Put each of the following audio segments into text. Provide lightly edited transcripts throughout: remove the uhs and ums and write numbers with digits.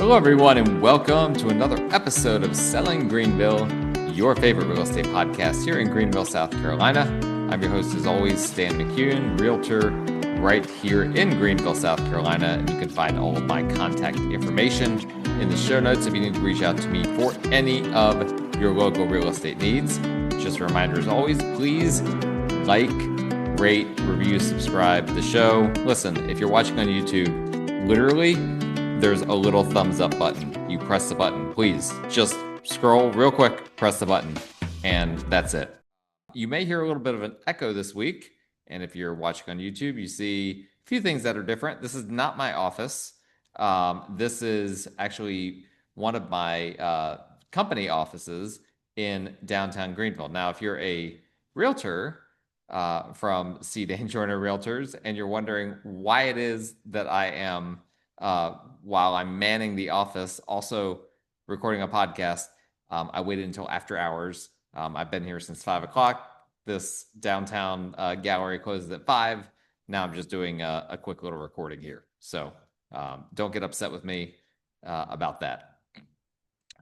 Hello, everyone, and welcome to another episode of Selling Greenville, your favorite real estate podcast here in Greenville, South Carolina. I'm your host, as always, Stan McCune, realtor right here in Greenville, South Carolina. And you can find all of my contact information in the show notes if you need to reach out to me for any of your local real estate needs. Just a reminder, as always, please like, rate, review, subscribe to the show. Listen, if you're watching on YouTube, literally, there's a little thumbs up button. You press the button. Please just scroll real quick, press the button, and that's it. You may hear a little bit of an echo this week. And if you're watching on YouTube, you see a few things that are different. This is not my office. This is actually one of my company offices in downtown Greenville. Now, if you're a realtor from Stan Joyner Realtors and you're wondering why it is that I am while I'm manning the office, also recording a podcast, I waited until after hours. I've been here since 5 o'clock. This downtown gallery closes at 5. Now I'm just doing a quick little recording here. So don't get upset with me about that.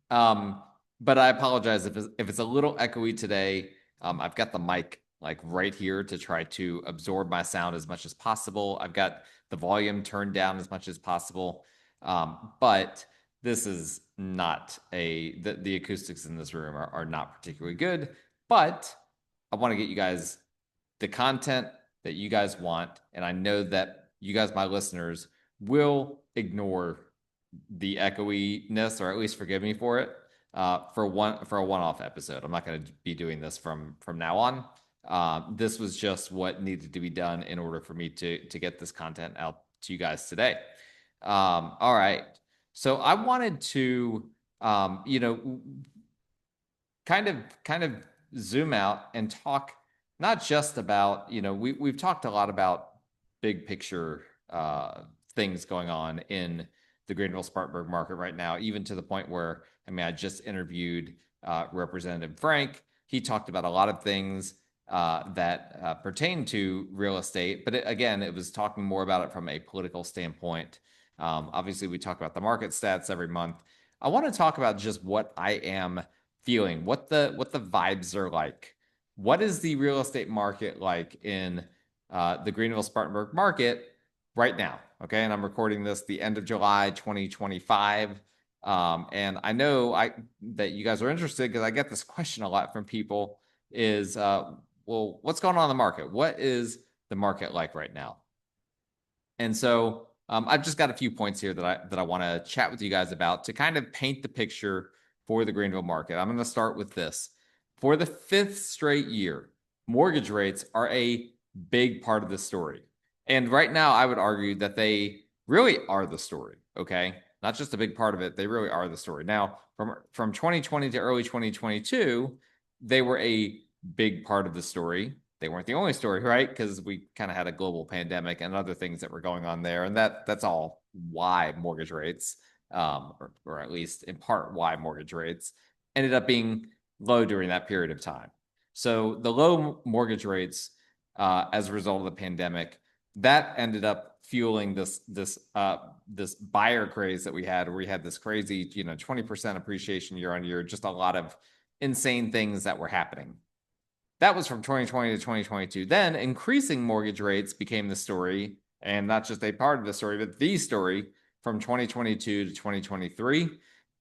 But I apologize if it's a little echoey today. I've got the mic like right here to try to absorb my sound as much as possible. I've got the volume turned down as much as possible. But this is not the acoustics in this room are not particularly good, but I want to get you guys the content that you guys want. And I know that you guys, my listeners, will ignore the echoiness, or at least forgive me for it, for a one-off episode. I'm not going to be doing this from now on. This was just what needed to be done in order for me to get this content out to you guys today. All right. So I wanted to, kind of zoom out and talk not just about, we've talked a lot about big picture things going on in the Greenville-Spartanburg market right now, even to the point where, I just interviewed Representative Frank. He talked about a lot of things that pertain to real estate, but it was talking more about it from a political standpoint. Obviously, we talk about the market stats every month. I want to talk about just what I am feeling, what the vibes are like. What is the real estate market like in the Greenville-Spartanburg market right now? Okay, and I'm recording this the end of July 2025. And I know that you guys are interested because I get this question a lot from people is, well, what's going on in the market? What is the market like right now? And so I've just got a few points here that I want to chat with you guys about to kind of paint the picture for the Greenville market. I'm going to start with this. For the 5th straight year, mortgage rates are a big part of the story. And right now, I would argue that they really are the story, okay? Not just a big part of it, they really are the story. Now, from 2020 to early 2022, they were a big part of the story. They weren't the only story, right? Because we kind of had a global pandemic and other things that were going on there. And that's all why mortgage rates, or at least in part why mortgage rates ended up being low during that period of time. So the low mortgage rates as a result of the pandemic, that ended up fueling this buyer craze that we had, where we had this crazy, 20% appreciation year on year, just a lot of insane things that were happening. That was from 2020 to 2022. Then increasing mortgage rates became the story, and not just a part of the story, but the story from 2022 to 2023.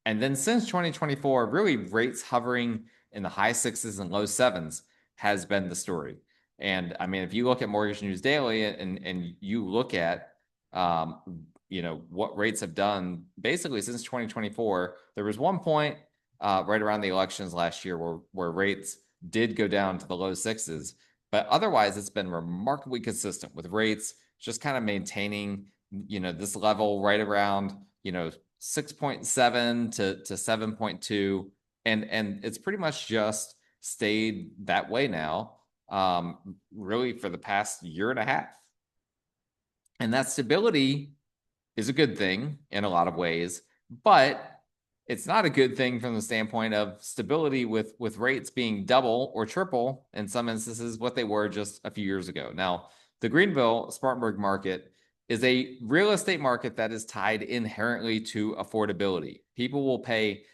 And then since 2024, really rates hovering in the high 6s and low 7s has been the story. And if you look at Mortgage News Daily and you look at, what rates have done basically since 2024, there was one point right around the elections last year where rates did go down to the low 6s, but otherwise it's been remarkably consistent with rates just kind of maintaining, this level right around, 6.7 to 7.2. And it's pretty much just stayed that way now, really for the past year and a half. And that stability is a good thing in a lot of ways, but it's not a good thing from the standpoint of stability with rates being double or triple in some instances what they were just a few years ago. Now, the Greenville-Spartanburg market is a real estate market that is tied inherently to affordability. People will pay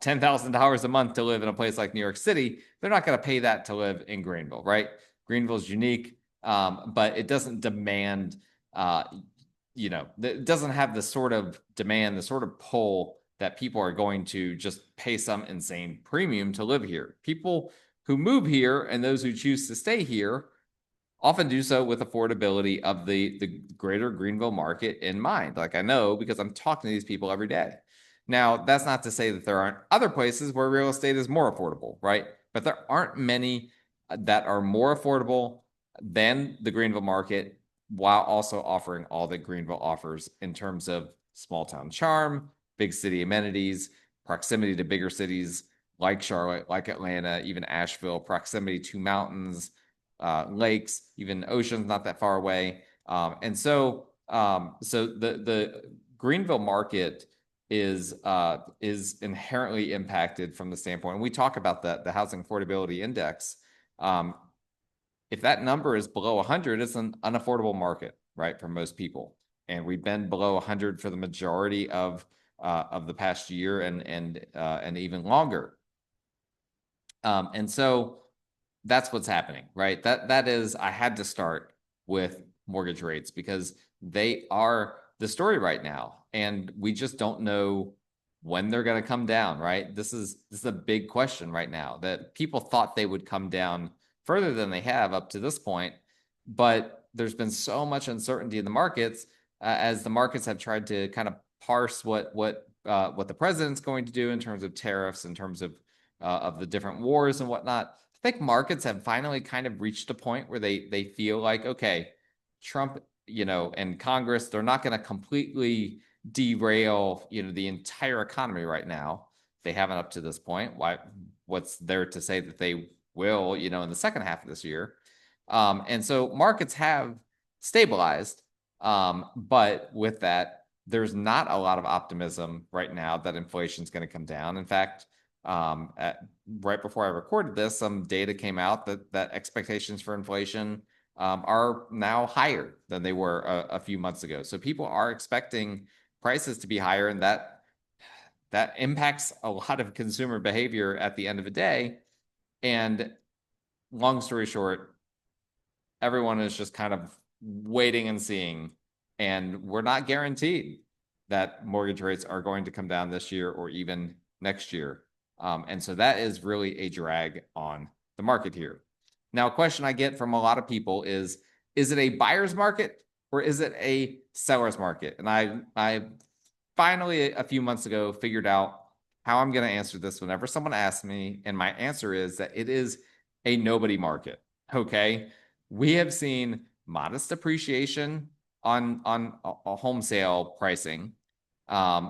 $10,000 a month to live in a place like New York City. They're not going to pay that to live in Greenville, right? Greenville is unique, but it doesn't demand, it doesn't have the sort of demand, the sort of pull that people are going to just pay some insane premium to live here. People who move here and those who choose to stay here often do so with affordability of the greater Greenville market in mind. Like I know because I'm talking to these people every day. Now, that's not to say that there aren't other places where real estate is more affordable, right? But there aren't many that are more affordable than the Greenville market while also offering all that Greenville offers in terms of small town charm, big city amenities, proximity to bigger cities like Charlotte, like Atlanta, even Asheville, proximity to mountains, lakes, even oceans not that far away. So the Greenville market is inherently impacted from the standpoint, and we talk about that, the housing affordability index. If that number is below 100, it's an unaffordable market, right, for most people. And we've been below 100 for the majority of the past year and even longer. And so that's what's happening, right? That is, I had to start with mortgage rates because they are the story right now, and we just don't know when they're going to come down, right? This is a big question right now that people thought they would come down further than they have up to this point, but there's been so much uncertainty in the markets as the markets have tried to kind of parse what the president's going to do in terms of tariffs, in terms of the different wars and whatnot. I think markets have finally kind of reached a point where they feel like, okay, Trump, and Congress, they're not going to completely derail, the entire economy right now. They haven't up to this point. What's there to say that they will, in the second half of this year? And so markets have stabilized. But with that, there's not a lot of optimism right now that inflation is going to come down. In fact, right before I recorded this, some data came out that expectations for inflation are now higher than they were a few months ago. So people are expecting prices to be higher, and that impacts a lot of consumer behavior at the end of the day. And long story short, everyone is just kind of waiting and seeing, and we're not guaranteed that mortgage rates are going to come down this year or even next year. And so that is really a drag on the market here. Now, a question I get from a lot of people is it a buyer's market or is it a seller's market? And I finally, a few months ago, figured out how I'm going to answer this whenever someone asks me. And my answer is that it is a nobody market. Okay. We have seen modest appreciation on a home sale pricing,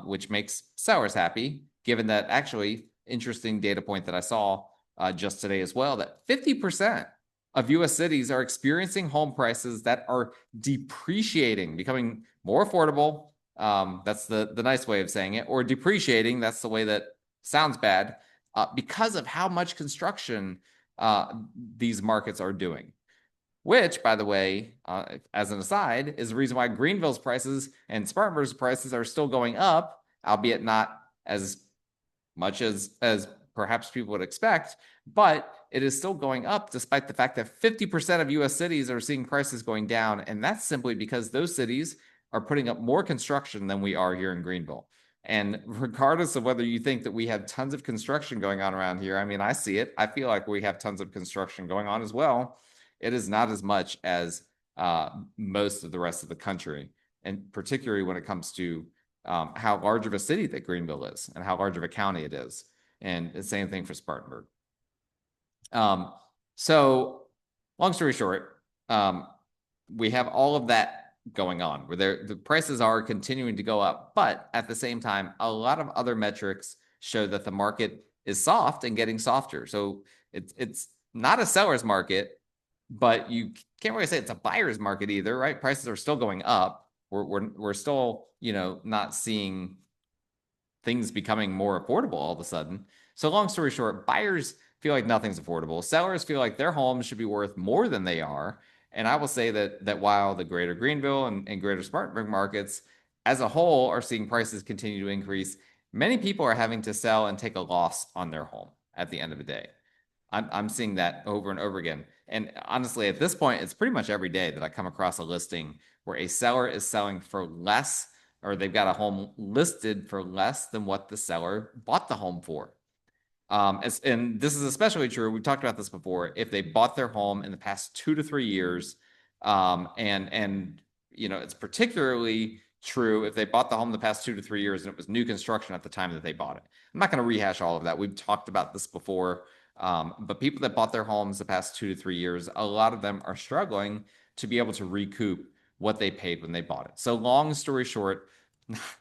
which makes sellers happy, given that actually interesting data point that I saw just today as well, that 50% of US cities are experiencing home prices that are depreciating, becoming more affordable. That's the nice way of saying it, or depreciating. That's the way that sounds bad, because of how much construction these markets are doing. Which, by the way, as an aside, is the reason why Greenville's prices and Spartanburg's prices are still going up, albeit not as much as perhaps people would expect, but it is still going up despite the fact that 50% of US cities are seeing prices going down. And that's simply because those cities are putting up more construction than we are here in Greenville. And regardless of whether you think that we have tons of construction going on around here, I mean, I see it. I feel like we have tons of construction going on as well. It is not as much as most of the rest of the country, and particularly when it comes to how large of a city that Greenville is and how large of a county it is. And the same thing for Spartanburg. So long story short, we have all of that going on where the prices are continuing to go up, but at the same time, a lot of other metrics show that the market is soft and getting softer. So it's not a seller's market, but you can't really say it's a buyer's market either, right? Prices are still going up. We're still, not seeing things becoming more affordable all of a sudden. So long story short, buyers feel like nothing's affordable. Sellers feel like their homes should be worth more than they are. And I will say that while the greater Greenville and greater Spartanburg markets as a whole are seeing prices continue to increase, many people are having to sell and take a loss on their home at the end of the day. I'm seeing that over and over again. And honestly, at this point, it's pretty much every day that I come across a listing where a seller is selling for less, or they've got a home listed for less than what the seller bought the home for. And this is especially true. We've talked about this before. If they bought their home in the past 2 to 3 years, and it's particularly true if they bought the home in the past 2 to 3 years and it was new construction at the time that they bought it. I'm not going to rehash all of that. We've talked about this before. But people that bought their homes the past 2 to 3 years, a lot of them are struggling to be able to recoup what they paid when they bought it. So long story short,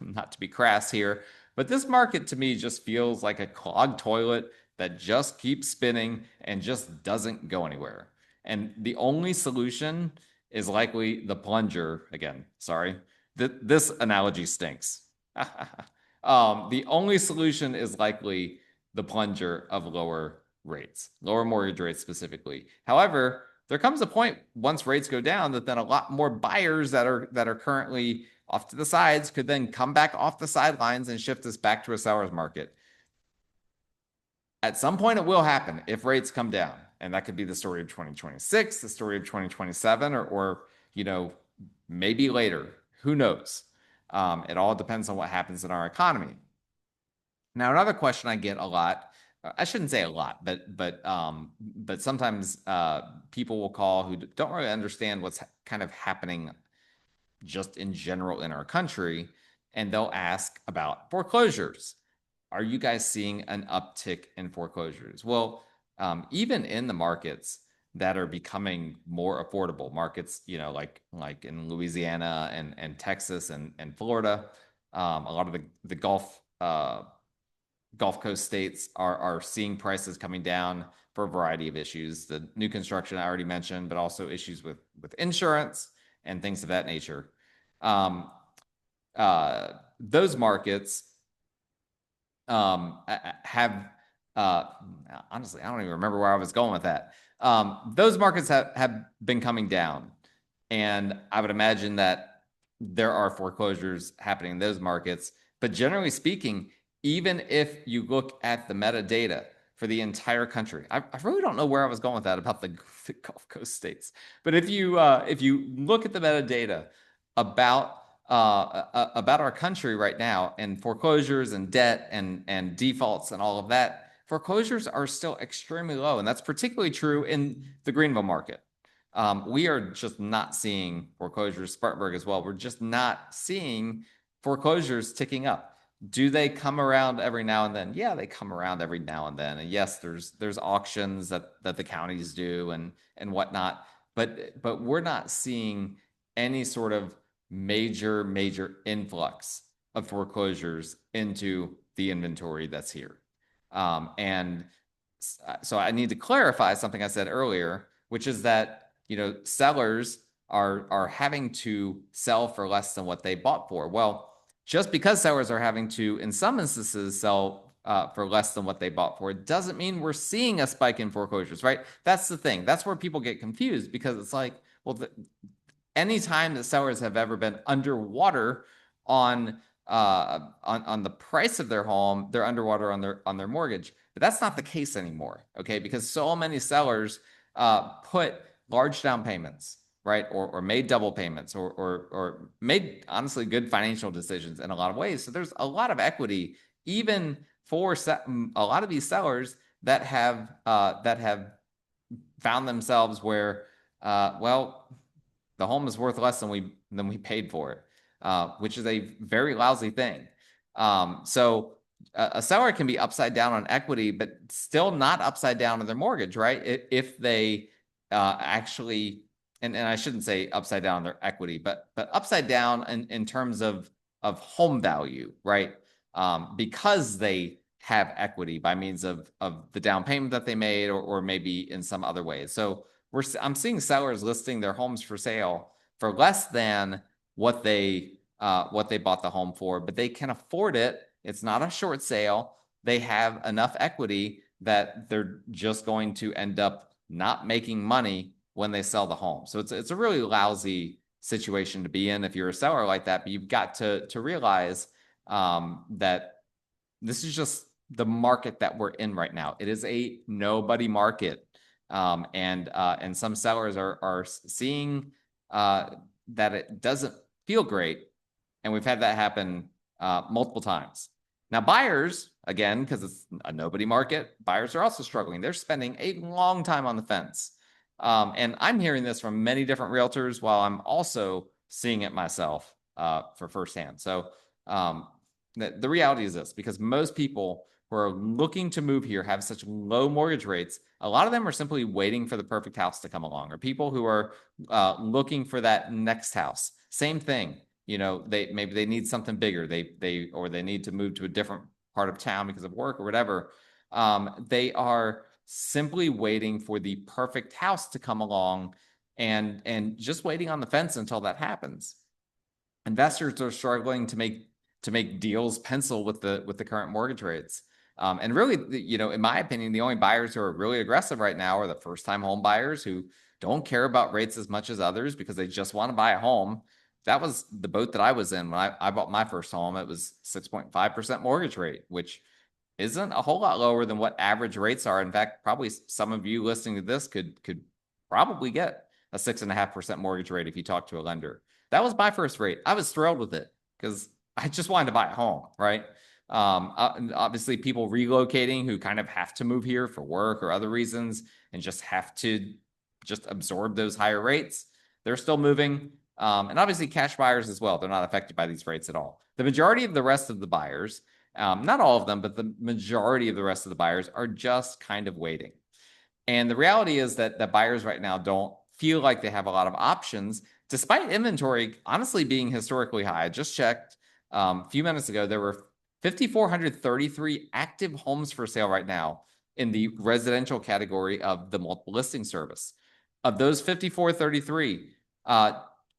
not to be crass here, but this market to me just feels like a clogged toilet that just keeps spinning and just doesn't go anywhere. And the only solution is likely the plunger. Again, sorry, this analogy stinks. The only solution is likely the plunger of lower rates, lower mortgage rates specifically. However, there comes a point once rates go down that then a lot more buyers that are currently off to the sides could then come back off the sidelines and shift us back to a seller's market. At some point, it will happen if rates come down. And that could be the story of 2026, the story of 2027, or maybe later. Who knows? It all depends on what happens in our economy. Now, another question I get a lot, I shouldn't say a lot, but sometimes people will call who don't really understand what's kind of happening just in general in our country, and they'll ask about foreclosures. Are you guys seeing an uptick in foreclosures? Well, even in the markets that are becoming more affordable, markets, like in Louisiana and Texas and Florida, a lot of the Gulf Coast states are seeing prices coming down for a variety of issues. The new construction I already mentioned, but also issues with insurance and things of that nature. Those markets have, honestly, I don't even remember where I was going with that. Those markets have been coming down, and I would imagine that there are foreclosures happening in those markets. But generally speaking, even if you look at the metadata for the entire country, I really don't know where I was going with that about the Gulf Coast states. But if you look at the metadata about our country right now, and foreclosures and debt and defaults and all of that, foreclosures are still extremely low, and that's particularly true in the Greenville market. We are just not seeing foreclosures, Spartanburg as well. We're just not seeing foreclosures ticking up. Do they come around every now and then? Yeah, they come around every now and then. And yes, there's auctions that the counties do and whatnot. But we're not seeing any sort of major influx of foreclosures into the inventory that's here. And so I need to clarify something I said earlier, which is that sellers are having to sell for less than what they bought for. Well, just because sellers are having to, in some instances, sell for less than what they bought for, it doesn't mean we're seeing a spike in foreclosures, right? That's the thing. That's where people get confused, because it's like, well, anytime that sellers have ever been underwater on the price of their home, they're underwater on their mortgage. But that's not the case anymore, okay? Because so many sellers put large down payments, right? Or made double payments, or made honestly good financial decisions in a lot of ways. So there's a lot of equity, even for a lot of these sellers that have found themselves where, well, the home is worth less than we paid for it, which is a very lousy thing. So a seller can be upside down on equity, but still not upside down on their mortgage, right? If they actually, and I shouldn't say upside down on their equity, but upside down in terms of home value, right? Because they have equity by means of the down payment that they made, or maybe in some other ways. So I'm seeing sellers listing their homes for sale for less than what they bought the home for, but they can afford it. It's not a short sale. They have enough equity that they're just going to end up not making money when they sell the home. So it's a really lousy situation to be in if you're a seller like that, but you've got to realize that this is just the market that we're in right now. It is a nobody market. And some sellers are seeing that it doesn't feel great. And we've had that happen multiple times. Now, buyers, again, because it's a nobody market, buyers are also struggling. They're spending a long time on the fence. And I'm hearing this from many different realtors while I'm also seeing it myself for firsthand. So the reality is this, because most people who are looking to move here have such low mortgage rates, a lot of them are simply waiting for the perfect house to come along, or people who are looking for that next house. Same thing. Maybe they need something bigger. Or they need to move to a different part of town because of work or whatever. They are simply waiting for the perfect house to come along and just waiting on the fence until that happens. Investors are struggling to make deals pencil with the current mortgage rates. And really, in my opinion, the only buyers who are really aggressive right now are the first-time home buyers who don't care about rates as much as others because they just want to buy a home. That was the boat that I was in when I bought my first home. It was 6.5% mortgage rate, which isn't a whole lot lower than what average rates are. In fact, probably some of you listening to this could probably get a 6.5% mortgage rate if you talk to a lender. That was my first rate. I was thrilled with it because I just wanted to buy a home, right? Obviously, people relocating who kind of have to move here for work or other reasons and just have to just absorb those higher rates, they're still moving. And obviously cash buyers as well. They're not affected by these rates at all. The majority of the rest of the buyers, not all of them, but the majority of the rest of the buyers are just kind of waiting. And the reality is that buyers right now don't feel like they have a lot of options, despite inventory honestly being historically high. I just checked a few minutes ago, there were 5,433 active homes for sale right now in the residential category of the multiple listing service. Of those 5,433,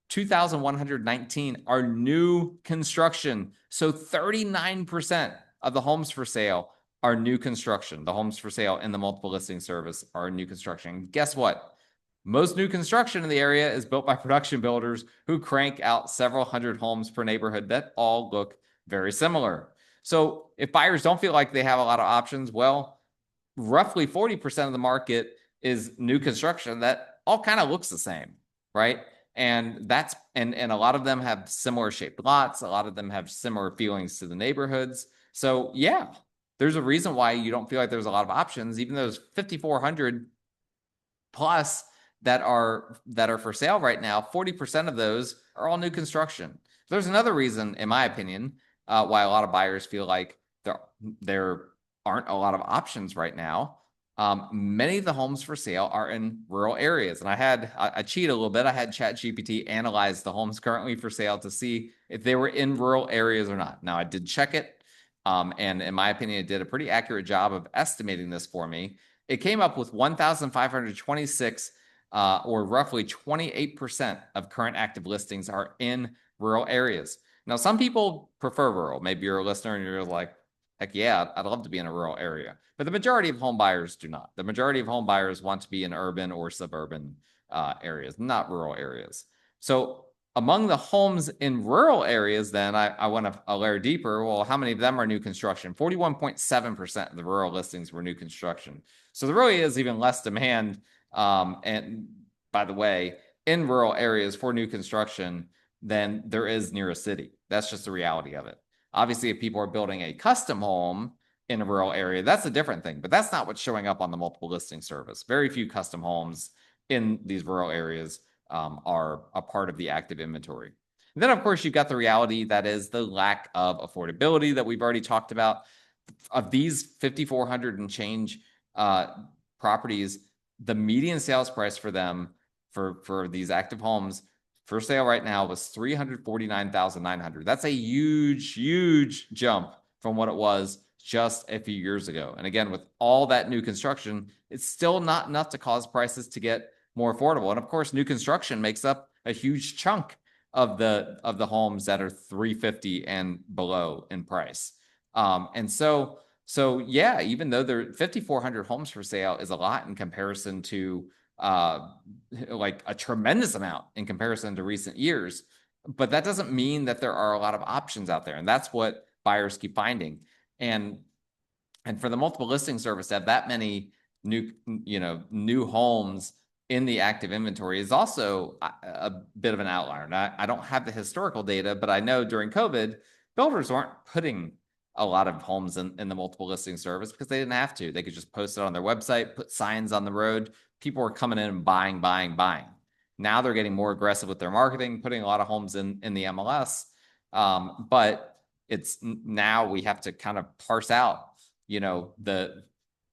2,119 are new construction. So 39% of the homes for sale are new construction. The homes for sale in the multiple listing service are new construction. Guess what? Most new construction in the area is built by production builders who crank out several hundred homes per neighborhood that all look very similar. So if buyers don't feel like they have a lot of options, well, roughly 40% of the market is new construction that all kind of looks the same, right? And a lot of them have similar shaped lots. A lot of them have similar feelings to the neighborhoods. So yeah, there's a reason why you don't feel like there's a lot of options, even those 5,400 plus that are for sale right now. 40% of those are all new construction. There's another reason, in my opinion, why a lot of buyers feel like there aren't a lot of options right now. Many of the homes for sale are in rural areas. And I cheat a little bit. I had ChatGPT analyze the homes currently for sale to see if they were in rural areas or not. Now, I did check it. And in my opinion, it did a pretty accurate job of estimating this for me. It came up with 1,526, or roughly 28% of current active listings are in rural areas. Now, some people prefer rural. Maybe you're a listener and you're like, heck yeah, I'd love to be in a rural area. But the majority of home buyers do not. The majority of home buyers want to be in urban or suburban areas, not rural areas. So among the homes in rural areas, then I went a layer deeper. Well, how many of them are new construction? 41.7% of the rural listings were new construction. So there really is even less demand. And by the way, in rural areas for new construction than there is near a city. That's just the reality of it. Obviously, if people are building a custom home in a rural area, that's a different thing, but that's not what's showing up on the multiple listing service. Very few custom homes in these rural areas are a part of the active inventory. And then, of course, you've got the reality that is the lack of affordability that we've already talked about. Of these 5,400 and change properties, the median sales price for them, for these active homes for sale right now, was $349,900. That's a huge jump from what it was just a few years ago. And again, with all that new construction, it's still not enough to cause prices to get more affordable. And of course, new construction makes up a huge chunk of the homes that are 350 and below in price. And so yeah, even though there are 5,400 homes for sale is a lot in comparison to like a tremendous amount in comparison to recent years. But that doesn't mean that there are a lot of options out there. And that's what buyers keep finding. And for the multiple listing service to have that many new homes in the active inventory is also a bit of an outlier. Now, I don't have the historical data, but I know during COVID, builders weren't putting a lot of homes in the multiple listing service because they didn't have to. They could just post it on their website, put signs on the road. People were coming in and buying. Now they're getting more aggressive with their marketing, putting a lot of homes in the MLS. But it's now we have to kind of parse out,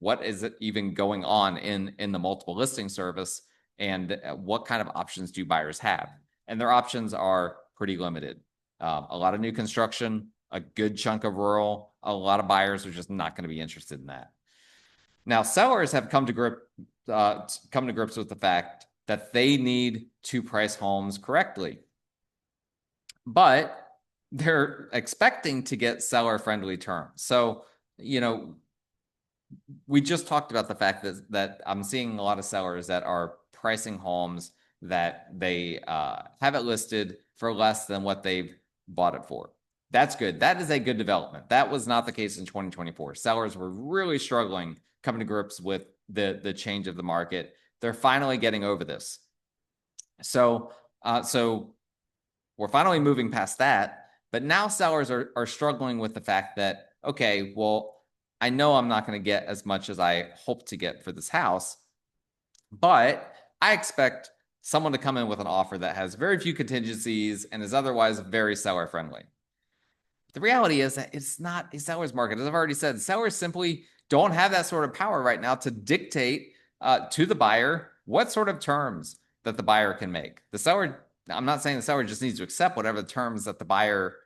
what is it even going on in the multiple listing service, and what kind of options do buyers have? And their options are pretty limited. A lot of new construction, a good chunk of rural, a lot of buyers are just not going to be interested in that. Now, sellers have come to grips with the fact that they need to price homes correctly, but they're expecting to get seller-friendly terms. So, we just talked about the fact that I'm seeing a lot of sellers that are pricing homes that they have it listed for less than what they've bought it for. That's good. That is a good development. That was not the case in 2024. Sellers were really struggling coming to grips with the change of the market. They're finally getting over this. So we're finally moving past that, but now sellers are struggling with the fact that, okay, well, I know I'm not going to get as much as I hope to get for this house, but I expect someone to come in with an offer that has very few contingencies and is otherwise very seller friendly. The reality is that it's not a seller's market. As I've already said, sellers simply don't have that sort of power right now to dictate to the buyer what sort of terms that the buyer can make. The seller, I'm not saying the seller just needs to accept whatever the terms that the buyer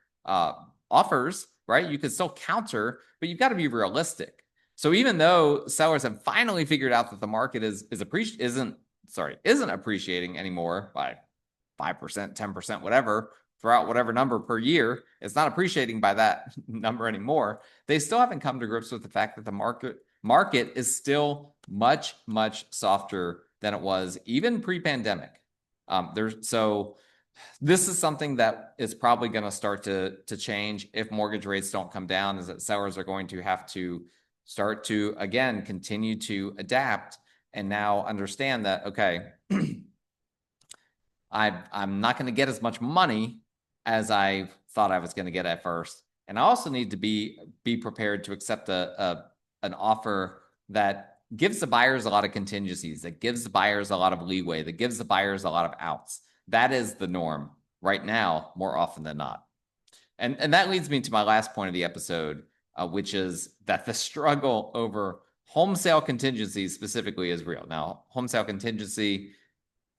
offers, right? You could still counter, but you've got to be realistic. So even though sellers have finally figured out that the market isn't appreciating anymore by 5%, 10%, whatever, throughout whatever number per year, it's not appreciating by that number anymore. They still haven't come to grips with the fact that the market is still much, much softer than it was even pre-pandemic. So this is something that is probably going to start to change if mortgage rates don't come down, is that sellers are going to have to start to, again, continue to adapt and now understand that, okay, I'm not going to get as much money as I thought I was going to get at first. And I also need to be prepared to accept an offer that gives the buyers a lot of contingencies, that gives the buyers a lot of leeway, that gives the buyers a lot of outs. That is the norm right now, more often than not. And that leads me to my last point of the episode, which is that the struggle over home sale contingencies specifically is real. Now, home sale contingency, in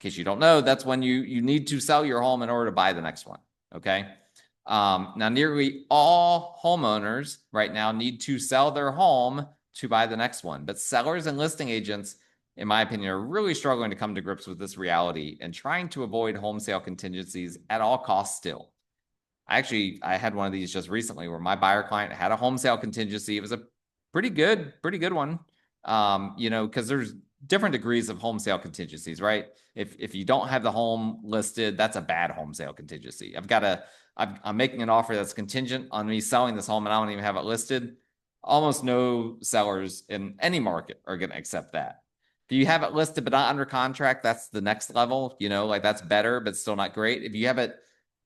case you don't know, that's when you need to sell your home in order to buy the next one, okay? Now, nearly all homeowners right now need to sell their home to buy the next one. But sellers and listing agents, in my opinion, are really struggling to come to grips with this reality and trying to avoid home sale contingencies at all costs still. I had one of these just recently where my buyer client had a home sale contingency. It was a pretty good one, because there's different degrees of home sale contingencies, right? If you don't have the home listed, that's a bad home sale contingency. I'm making an offer that's contingent on me selling this home and I don't even have it listed. Almost no sellers in any market are going to accept that. If you have it listed but not under contract, that's the next level, that's better, but still not great. If you have it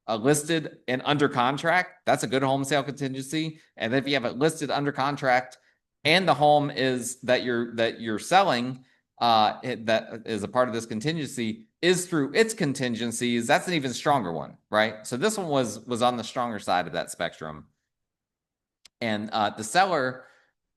listed and under contract, that's a good home sale contingency. And if you have it listed under contract and the home is that you're selling, that is a part of this contingency, is through its contingencies, that's an even stronger one, right? So this one was on the stronger side of that spectrum. And the seller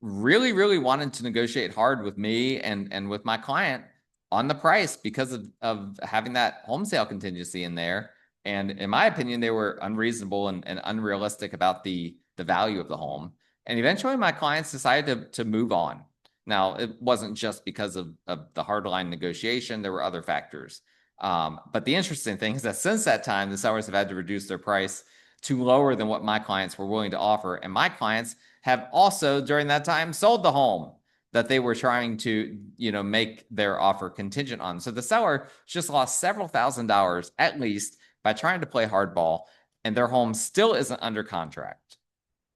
really, really wanted to negotiate hard with me and with my client on the price because of having that home sale contingency in there. And in my opinion, they were unreasonable and unrealistic about the value of the home. And eventually my clients decided to move on. Now, it wasn't just because of the hardline negotiation. There were other factors. But the interesting thing is that since that time, the sellers have had to reduce their price to lower than what my clients were willing to offer. And my clients have also, during that time, sold the home. that they were trying to, make their offer contingent on. So the seller just lost several $1,000s at least by trying to play hardball, and their home still isn't under contract.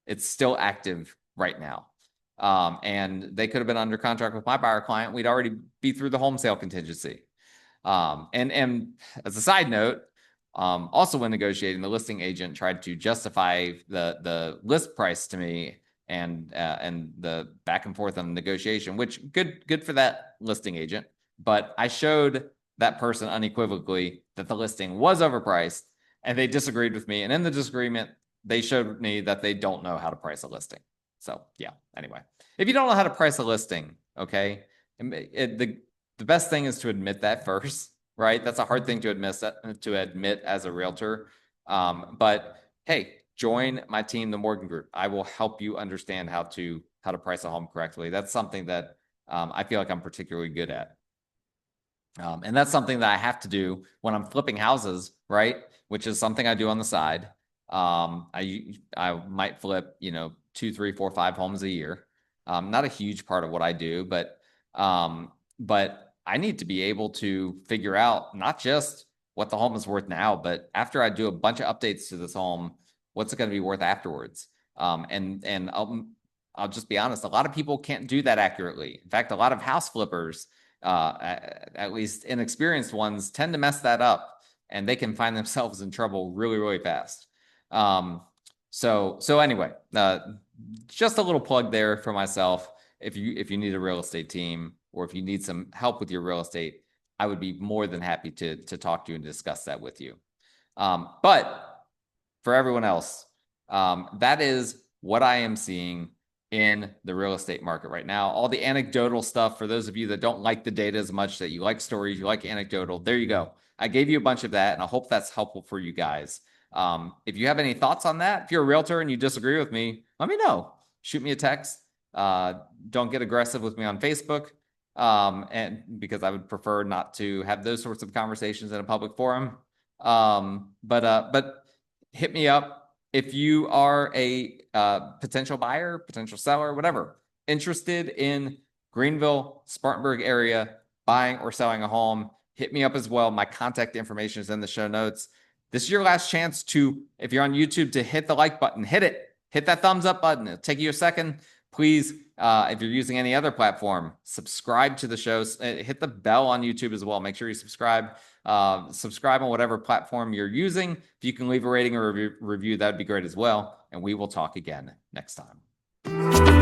It's still active right now. And they could have been under contract with my buyer client. We'd already be through the home sale contingency. And as a side note, also when negotiating, the listing agent tried to justify the list price to me and the back and forth on the negotiation, which good for that listing agent. But I showed that person unequivocally that the listing was overpriced, and they disagreed with me. And in the disagreement, they showed me that they don't know how to price a listing. So yeah, anyway, if you don't know how to price a listing, okay, the best thing is to admit that first, right? That's a hard thing to admit as a realtor. But hey, join my team, the Morgan Group. I will help you understand how to price a home correctly. That's something that I feel like I'm particularly good at. And that's something that I have to do when I'm flipping houses, right? Which is something I do on the side. I might flip, 2, 3, 4, 5 homes a year. Not a huge part of what I do, but I need to be able to figure out not just what the home is worth now, but after I do a bunch of updates to this home, what's it going to be worth afterwards? And I'll just be honest, a lot of people can't do that accurately. In fact, a lot of house flippers, at least inexperienced ones, tend to mess that up, and they can find themselves in trouble really, really fast. So anyway, just a little plug there for myself. If you need a real estate team, or if you need some help with your real estate, I would be more than happy to talk to you and discuss that with you. But for everyone else, that is what I am seeing in the real estate market right now. All the anecdotal stuff, for those of you that don't like the data as much, that you like stories, you like anecdotal, there you go. I gave you a bunch of that, and I hope that's helpful for you guys. If you have any thoughts on that, if you're a realtor and you disagree with me, let me know. Shoot me a text. Don't get aggressive with me on Facebook, and because I would prefer not to have those sorts of conversations in a public forum. But hit me up if you are a potential buyer, potential seller, whatever, interested in Greenville-Spartanburg area, buying or selling a home. Hit me up as well. My contact information is in the show notes. This is your last chance to, if you're on YouTube, to hit the like button. Hit it. Hit that thumbs up button. It'll take you a second. Please, if you're using any other platform, subscribe to the shows. Hit the bell on YouTube as well. Make sure you subscribe. Subscribe on whatever platform you're using. If you can leave a rating or review, that would be great as well. And we will talk again next time.